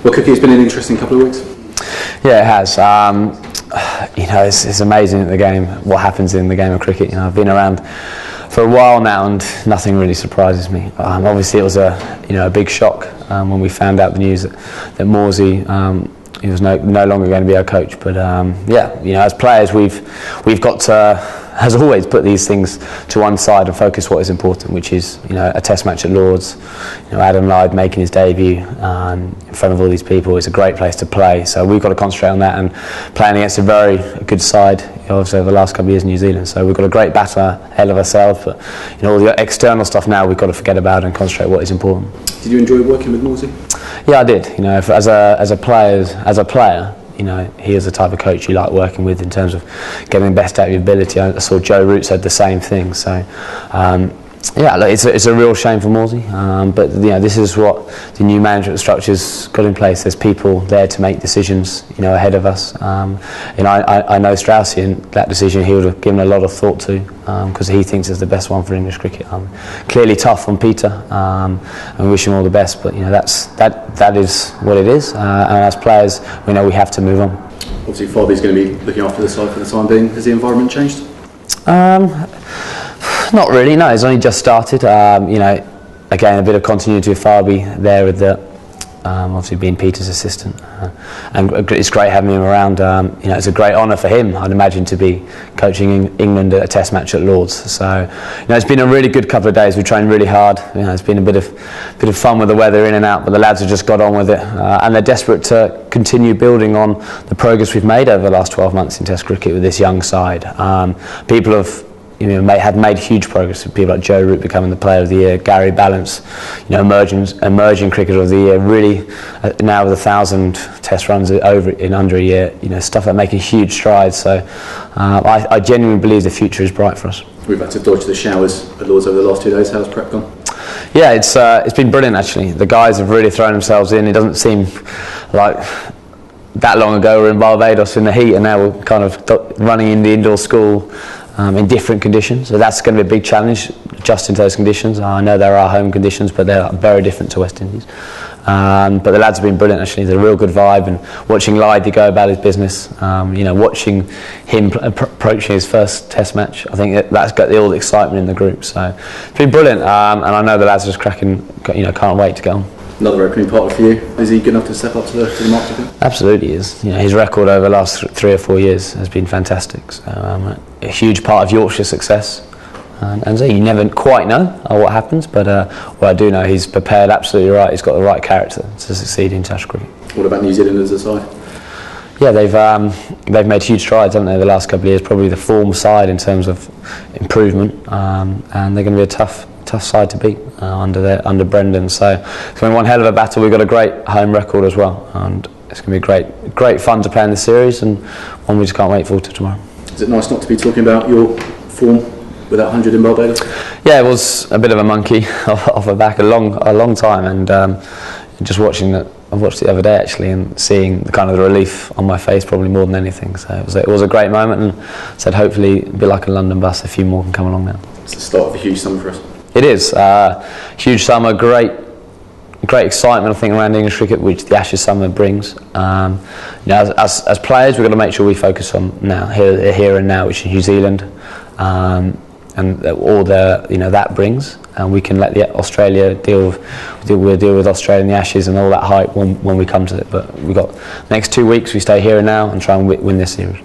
Well, Cookie, it's been an interesting couple of weeks. Yeah, it has. It's amazing at the game, what happens in the game of cricket. I've been around for a while now, and nothing really surprises me. Obviously, it was a big shock when we found out the news that Morsey he was no longer going to be our coach. But as players, we've got to, as always, put these things to one side and focus what is important, which is a Test match at Lords. Adam Lyde making his debut in front of all these people is a great place to play. So we've got to concentrate on that and playing against a very good side, obviously over the last couple of years in New Zealand. So we've got a great battle ahead of ourselves, but all the external stuff now we've got to forget about and concentrate what is important. Did you enjoy working with Morsey? Yeah, I did. As a player, he is the type of coach you like working with in terms of getting the best out of your ability. I saw Joe Root said the same thing. So, it's a real shame for Morsey. But this is what the new management structure's got in place. There's people there to make decisions, ahead of us. I know Straussy, and that decision he would have given a lot of thought to because he thinks it's the best one for English cricket. Clearly tough on Peter, and we wish him all the best. But that is what it is. And as players, we know we have to move on. Obviously, Fabi's going to be looking after the side for the time being. Has the environment changed? Not really, no. It's only just started. Again, a bit of continuity with Fabi there with obviously being Peter's assistant. And it's great having him around. It's a great honour for him, I'd imagine, to be coaching England at a Test match at Lords. So, it's been a really good couple of days. We've trained really hard. It's been a bit of fun with the weather in and out, but the lads have just got on with it. And they're desperate to continue building on the progress we've made over the last 12 months in Test cricket with this young side. People have have made huge progress with people like Joe Root becoming the Player of the Year, Gary Balance, emerging Cricketer of the Year. Really, now with 1,000 Test runs in under a year, stuff like making huge strides. So I genuinely believe the future is bright for us. We've had to dodge the showers at Lords over the last 2 days. How's prep gone? Yeah, it's been brilliant actually. The guys have really thrown themselves in. It doesn't seem like that long ago we were in Barbados in the heat, and now we're kind of running in the indoor school. In different conditions, so that's going to be a big challenge, adjusting to those conditions. I know there are home conditions, but they're very different to West Indies. But the lads have been brilliant actually. There's a real good vibe, and watching Lyde go about his business, watching him approaching his first Test match, I think that's got all the excitement in the group. So it's been brilliant, and I know the lads are just cracking. Can't wait to get on. Another opening partner for you. Is he good enough to step up to the mark, do you think? Absolutely he is. His record over the last 3 or 4 years has been fantastic. So, a huge part of Yorkshire's success. And so you never quite know what happens, but what I do know, he's prepared absolutely right. He's got the right character to succeed in Test cricket. What about New Zealand as a side? Yeah, they've made huge strides, haven't they, the last couple of years? Probably the form side in terms of improvement, and they're going to be a tough side to beat under Brendan. So it's going to be one hell of a battle. We've got a great home record as well, and it's going to be great fun to play in the series, and one we just can't wait for till tomorrow. Is it nice not to be talking about your form without 100 in Barbados? Yeah, it was a bit of a monkey off the back a long time, and just watching that. I watched it the other day actually, and seeing the kind of the relief on my face probably more than anything. So it was a great moment, and said hopefully it'll be like a London bus. A few more can come along now. It's the start of a huge summer for us. It is huge summer, great excitement I think around English cricket, which the Ashes summer brings. As players, we've got to make sure we focus on now, here and now, which is New Zealand, and all that brings, and we can let Australia deal with Australia and the Ashes and all that hype when we come to it. But we've got the next 2 weeks. We stay here and now and try and win this series.